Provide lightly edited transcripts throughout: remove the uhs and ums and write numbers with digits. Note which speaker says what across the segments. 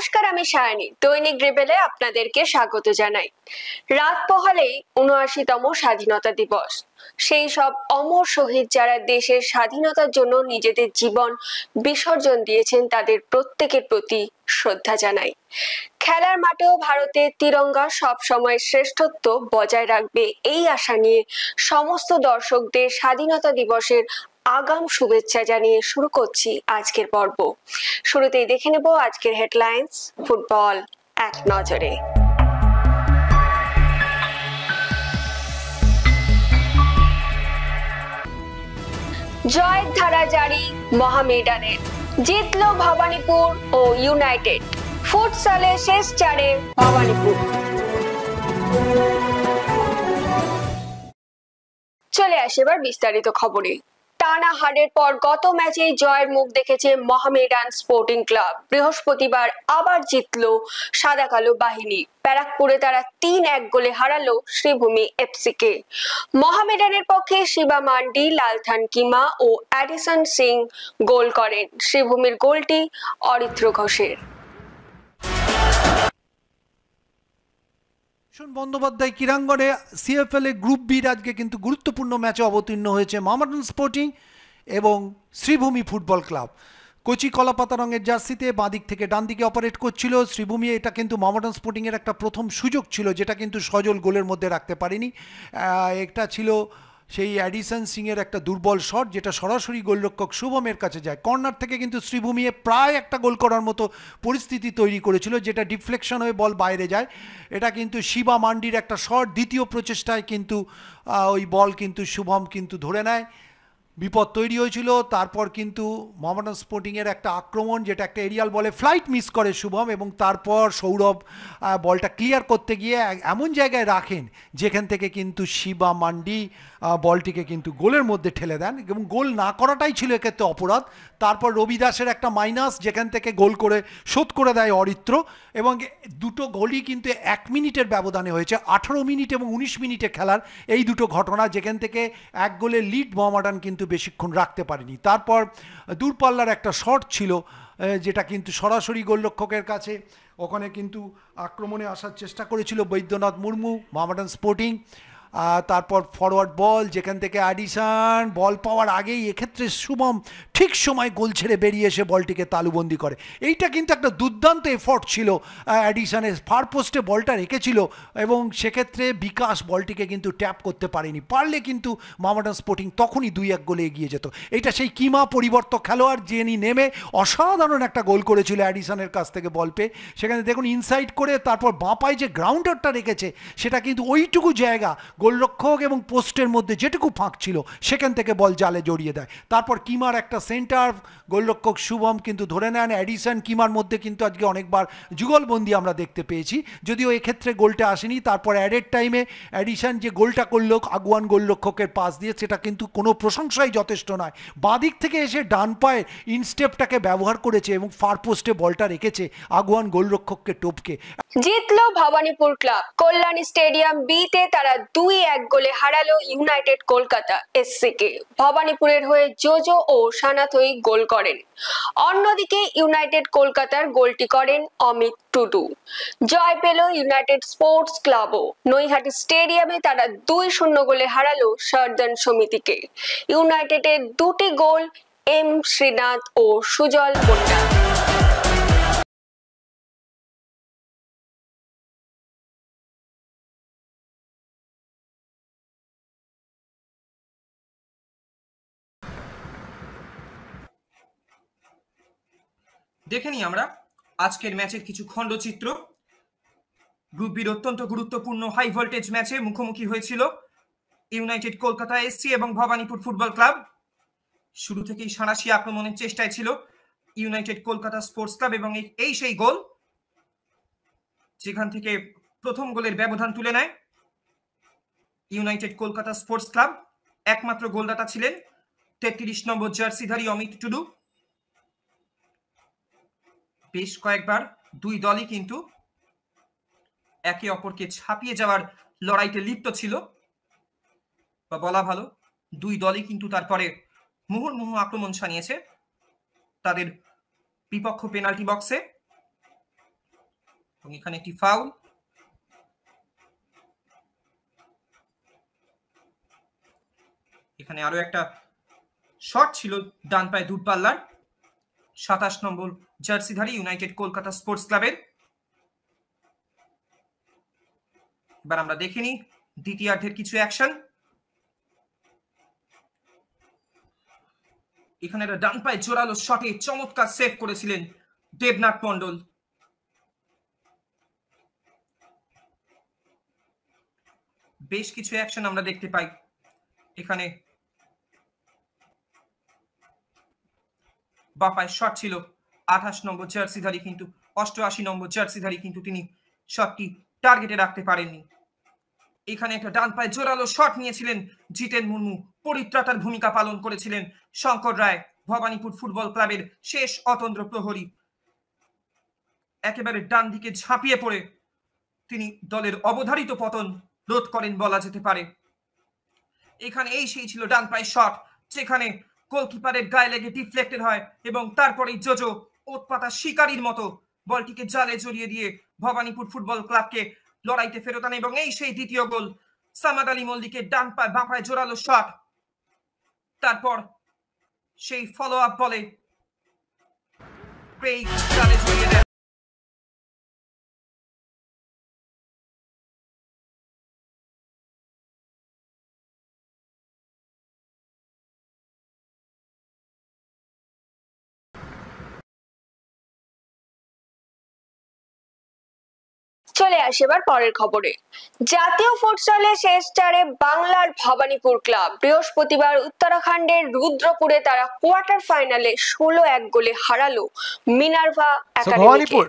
Speaker 1: নমস্কার, আমি সায়নী। দৈনিক রিবেলে আপনাদেরকে স্বাগত জানাই। রাত পোহালেই ৭৯তম স্বাধীনতা দিবস। সেই সব অমর শহীদ যারা দেশের স্বাধীনতার জন্য নিজেদের জীবন বিসর্জন দিয়েছেন, তাদের প্রত্যেকের প্রতি শ্রদ্ধা জানাই। খেলার মাঠেও ভারতের তিরঙ্গা সবসময় শ্রেষ্ঠত্ব বজায় রাখবে, এই আশা নিয়ে সমস্ত দর্শকদের স্বাধীনতা দিবসের আগাম শুভেচ্ছা জানিয়ে শুরু করছি আজকের পর্ব। শুরুতেই দেখে নেব আজকের হেডলাইন্স, ফুটবল এক নজরে। জয়ের ধারা জারি মোহামেডানের, জিতল ভবানীপুর ও ইউনাইটেড। ফুটসালে শেষ চারে ভবানীপুর। চলে আসে এবার বিস্তারিত খবরে। টানা হারের পর গত ম্যাচেই জয়ের মুখ দেখেছে মোহামেডান স্পোর্টিং ক্লাব। বৃহস্পতিবার আবার জিতল সাদা কালো বাহিনী। ব্যারাকপুরে তারা ৩-১ গোলে হারালো শ্রীভূমি এফসিকে। মোহামেডানের পক্ষে শিবা মান্ডি, লালথান কিমা ও অ্যাডিসন সিং গোল করেন। শ্রীভূমির গোলটি অরিত্র ঘোষের।
Speaker 2: বন্দ্যোপাধ্যায় ক্রীড়াঙ্গনে সিএফএল এ গ্রুপ বির আজকে কিন্তু গুরুত্বপূর্ণ ম্যাচে অবতীর্ণ হয়েছে মোহামেডান স্পোর্টিং এবং শ্রীভূমি ফুটবল ক্লাব। কোচি কলাপাতা রঙের জার্সিতে বাঁদিক থেকে ডান দিকে অপারেট করছিল শ্রীভূমি। এটা কিন্তু মোহামেডান স্পোর্টিংয়ের একটা প্রথম সুযোগ ছিল, যেটা কিন্তু সজল গোলের মধ্যে রাখতে পারেনি। একটা ছিল সেই অ্যাডিসন সিংয়ের একটা দুর্বল শট, যেটা সরাসরি গোলরক্ষক শুভমের কাছে যায়। কর্নার থেকে কিন্তু শ্রীভূমি প্রায় একটা গোল করার মতো পরিস্থিতি তৈরি করেছিল, যেটা ডিফ্লেকশন হয়ে বল বাইরে যায়। এটা কিন্তু শিবা মান্ডির একটা শট। দ্বিতীয় প্রচেষ্টায় কিন্তু ওই বল কিন্তু শুভম কিন্তু ধরে নেয়। বিপদ তৈরি হয়েছিল। তারপর কিন্তু মোহামেডান স্পোর্টিংয়ের একটা আক্রমণ, যেটা একটা এরিয়াল বলে ফ্লাইট মিস করে শুভম, এবং তারপর সৌরভ বলটা ক্লিয়ার করতে গিয়ে এমন জায়গায় রাখেন যেখান থেকে কিন্তু শিবা মান্ডি বলটিকে কিন্তু গোলের মধ্যে ঠেলে দেন, এবং গোল না করাটাই ছিল এক্ষেত্রে অপরাধ। তারপর রবি দাসের একটা মাইনাস, যেখান থেকে গোল করে শোধ করে দেয় অরিত্র। এবং দুটো গোলই কিন্তু 1 মিনিটের ব্যবধানে হয়েছে। 18 মিনিট এবং 19 মিনিটে খেলার এই দুটো ঘটনা, যেখান থেকে 1 গোলের লিড মোহামেডান কিন্তু বেশিক্ষণ রাখতে পারেনি। তারপর দূরপাল্লার একটা শট ছিল, যেটা কিন্তু সরাসরি গোলরক্ষকের কাছে। ওখানে কিন্তু আক্রমণে আসার চেষ্টা করেছিল বৈদ্যনাথ মুর্মু, মোহামেডান স্পোর্টিং। তারপর ফরওয়ার্ড বল, যেখান থেকে অ্যাডিসন বল পাওয়ার আগেই এক্ষেত্রে শুভম ঠিক সময় গোল ছেড়ে বেরিয়ে এসে বলটিকে তালুবন্দি করে। এইটা কিন্তু একটা দুর্দান্ত এফর্ট ছিল অ্যাডিসনের। ফার পোস্টে বলটা রেখেছিল, এবং সেক্ষেত্রে বিকাশ বলটিকে কিন্তু ট্যাপ করতে পারেনি। পারলে কিন্তু মোহামেডান স্পোর্টিং তখনই 2-1 গোলে এগিয়ে যেত। এটা সেই কিমা পরিবর্তক খেলোয়াড়, যিনি নেমে অসাধারণ একটা গোল করেছিল অ্যাডিসনের কাছ থেকে বল পেয়ে। সেখানে দেখুন ইনসাইড করে তারপর বাঁ পায়ে যে গ্রাউন্ডারটা রেখেছে, সেটা কিন্তু ওইটুকু জায়গা গোলরক্ষক এবং পোস্টের মধ্যে যেটুকু ফাঁক ছিল, সেখান থেকে বল জালে জড়িয়ে দেয়। তারপর কিমার একটা সেন্টার, গোলরক্ষক শুভম কিন্তু ধরে নেন। অ্যাডিসন কিমার মধ্যে কিন্তু আজকে অনেকবার যুগলবন্দি আমরা দেখতে পেয়েছি, যদিও এক্ষেত্রে গোলটা আসেনি। তারপর অ্যাডেড টাইমে অ্যাডিসন যে গোলটা করলো আগুয়ান গোলরক্ষকের পাস দিয়ে, সেটা কিন্তু কোনো প্রশংসাই যথেষ্ট নয়। বাঁদিক থেকে এসে ডান পায়ের ইনস্টেপটাকে ব্যবহার করেছে এবং ফার পোস্টে বলটা রেখেছে আগুয়ান গোলরক্ষককে টপকে।
Speaker 1: জিতলো ভবানীপুর ক্লাব। কল্যাণী স্টেডিয়াম বিতে তারা 2-1 গোলে হারালো ইউনাইটেড কলকাতা এসসিকে। ভবানীপুরের হয়ে জোজো ও সানাথই গোল করেন। অন্যদিকে ইউনাইটেড কলকাতার গোলটি করেন অমিত টুডু। জয় পেল ইউনাইটেড স্পোর্টস ক্লাবও। নৈহাটি স্টেডিয়ামে তারা 2-0 গোলে হারালো সর্দান সমিতিকে। ইউনাইটেডের 2টি গোল এম শ্রীনাথ ও সুজল মুন্ডা।
Speaker 3: দেখে নিই আমরা আজকের ম্যাচের কিছু খণ্ডচিত্র। গ্রুপ বির অত্যন্ত গুরুত্বপূর্ণ হাই ভোল্টেজ ম্যাচে মুখোমুখি হয়েছিল ইউনাইটেড কলকাতা এসসি এবং ভবানীপুর ফুটবল ক্লাব। শুরু থেকেই সাঁড়াশি আক্রমণের চেষ্টায় ছিল ইউনাইটেড কলকাতা স্পোর্টস ক্লাব, এবং এই সেই গোল যেখান থেকে প্রথম গোলের ব্যবধান তুলে নেয় ইউনাইটেড কলকাতা স্পোর্টস ক্লাব। একমাত্র গোলদাতা ছিলেন 33 নম্বর জার্সিধারী অমিত টুডু। বেশ কয়েকবার দুই দলই কিন্তু একে অপরকে ছাপিয়ে যাওয়ার লড়াইতে লিপ্ত ছিল, বা বলা ভালো দুই দলই কিন্তু তারপরে মুহুর্মুহু আক্রমণ সানিয়েছে তাদের বিপক্ষ পেনাল্টি বক্সে। এবং এখানে একটি ফাউল। এখানে আরো একটা শট ছিল ডান পায়ে দূরপাল্লার 27 নম্বর জার্সিধারী ইউনাইটেড কলকাতা স্পোর্টস ক্লাবের। এবার আমরা দেখে নিই দ্বিতীয়ার্ধের কিছু অ্যাকশন। এখানে একটা ডান পায়ে জোরালো শটে চমৎকার সেভ করেছিলেন দেবনাথ মণ্ডল। বেশ কিছু অ্যাকশন আমরা দেখতে পাই। এখানে বাঁ পায়ের শট ছিল 28 নম্বর জার্সিধারী, কিন্তু 88 নম্বর জার্সিধারী কিন্তু তিনি শটটি টার্গেটে রাখতে পারেননি। এখানে একটা ডান পায়ে জোরালো শট নিয়েছিলেন জিতেন মুর্মু, পরিত্রাতার ভূমিকা পালন করেছিলেন শঙ্কর রায়, ভবানীপুর ফুটবল ক্লাবের শেষ অতন্দ্র প্রহরী। একেবারে ডান দিকে ঝাঁপিয়ে পড়ে তিনি দলের অবধারিত পতন রোধ করেন বলা যেতে পারে। এখানে সেই ছিল ডান পায়ের শট, যেখানে গোলকিপারের গায়ে লেগে ডিফ্লেক্টেড হয় এবং তারপরেই জোজো ওৎপাতা শিকারীর মতো বলটিকে জালে জড়িয়ে দিয়ে ভবানীপুর ফুটবল ক্লাবকে লড়াইতে ফেরত আনে এবং সেই দ্বিতীয় গোল। সামাদ আলী মল্লিকের ডান পায়ে বাঁ পায়ে জোরালো শট, তারপর সেই ফলো আপ বলে জালে জড়িয়ে দেয়।
Speaker 1: চলে আসে এবার পরের খবরে। জাতীয় ফুটসলে শেষ চারে বাংলার ভবানীপুর ক্লাব বৃহস্পতিবার উত্তরাখণ্ডের রুদ্রপুরে তারা কোয়ার্টার ফাইনালে 16-1 গোলে হারালো Minerva একাডেমিকে।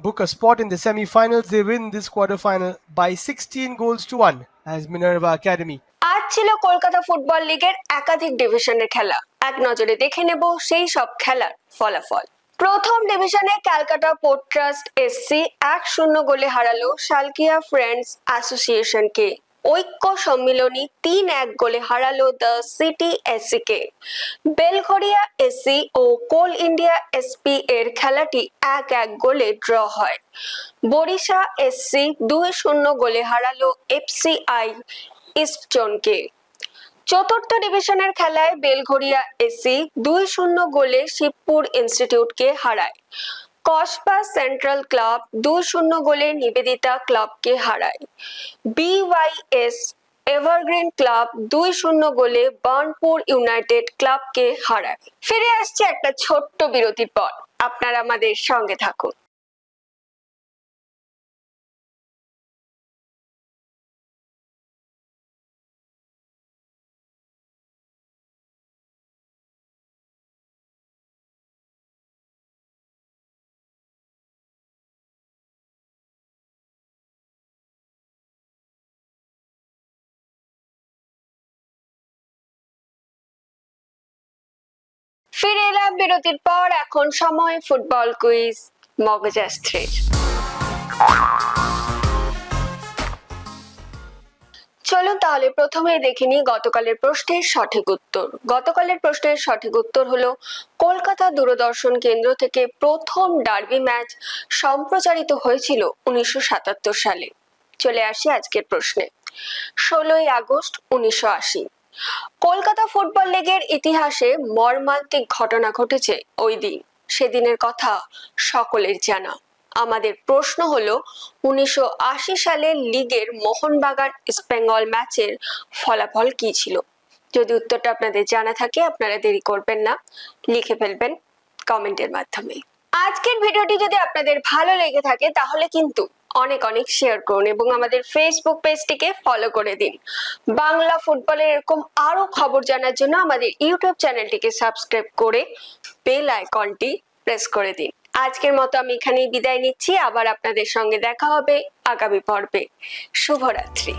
Speaker 4: Book a spot in the semi-finals. They win this quarter-final by 16 goals to 1 as Minerva Academy.
Speaker 1: আজ ছিল কলকাতা ফুটবল লিগের একাধিক ডিভিশনের খেলা। এক নজরে দেখে নেব সেই সব খেলার ফলাফল। প্রথম ডিভিশনে ক্যালকাটা পোর্ট ট্রাস্ট এসসি 1-0 গোলে হারালো শালকিয়া ফ্রেন্ডস অ্যাসোসিয়েশনকে। ঐক্য সম্মিলনী 3-1 গোলে হারালো দ্য সিটি এসসি কে। বেলঘরিয়া এসসি ও কোল ইন্ডিয়া এসপি এর খেলাটি 1-1 গোলে ড্র হয়। বরিশা এসসি 2-0 গোলে হারালো এফসিআই ইস্টজোনকে। চতুর্থ ডিভিশনের খেলায় বেলঘরিয়া এসসি 2-0 গোলে শিবপুর ইনস্টিটিউটকে হারায়। কসবা সেন্ট্রাল ক্লাব 2-0 গোলে নিবেদিতা ক্লাবকে হারায়। বিওয়াইএস এভারগ্রিন ক্লাব 2-0 গোলে বার্নপুর ইউনাইটেড ক্লাবকে হারায়। ফিরে আসছে একটা ছোট্ট বিরতির পর, আপনারা আমাদের সঙ্গে থাকুন। ফিরে এলাম বিরতির পর। এখন সময় ফুটবল কুইজ মগজাস্ত্রের। চলুন তাহলে প্রথমেই দেখে নিই গতকালের প্রশ্নের সঠিক উত্তর। গতকালের প্রশ্নের সঠিক উত্তর হলো কলকাতা দূরদর্শন কেন্দ্র থেকে প্রথম ডার্বি ম্যাচ সম্প্রচারিত হয়েছিল 1977 সালে। চলে আসি আজকের প্রশ্নে। 16 আগস্ট 1980 কলকাতা ফুটবল লিগের ইতিহাসে মর্মান্তিক ঘটনা ঘটেছে ওই দিন। সেদিনের কথা সকলের জানা। আমাদের প্রশ্ন হলো 1980 সালের লিগের মোহনবাগান ইস্ট বেঙ্গল ম্যাচের ফলাফল কি ছিল? যদি উত্তরটা আপনাদের জানা থাকে আপনারা দেরি করবেন না, লিখে ফেলবেন কমেন্টের মাধ্যমে। আজকের ভিডিওটি যদি আপনাদের ভালো লেগে থাকে তাহলে কিন্তু অনেক অনেক শেয়ার করুন এবং আমাদের ফেসবুক পেজটিকে ফলো করে দিন। বাংলা ফুটবলের এরকম আরো খবর জানার জন্য আমাদের ইউটিউব চ্যানেলটিকে সাবস্ক্রাইব করে বেল আইকনটি প্রেস করে দিন। আজকের মতো আমি এখানেই বিদায় নিচ্ছি। আবার আপনাদের সঙ্গে দেখা হবে আগামী পর্বে। শুভরাত্রি।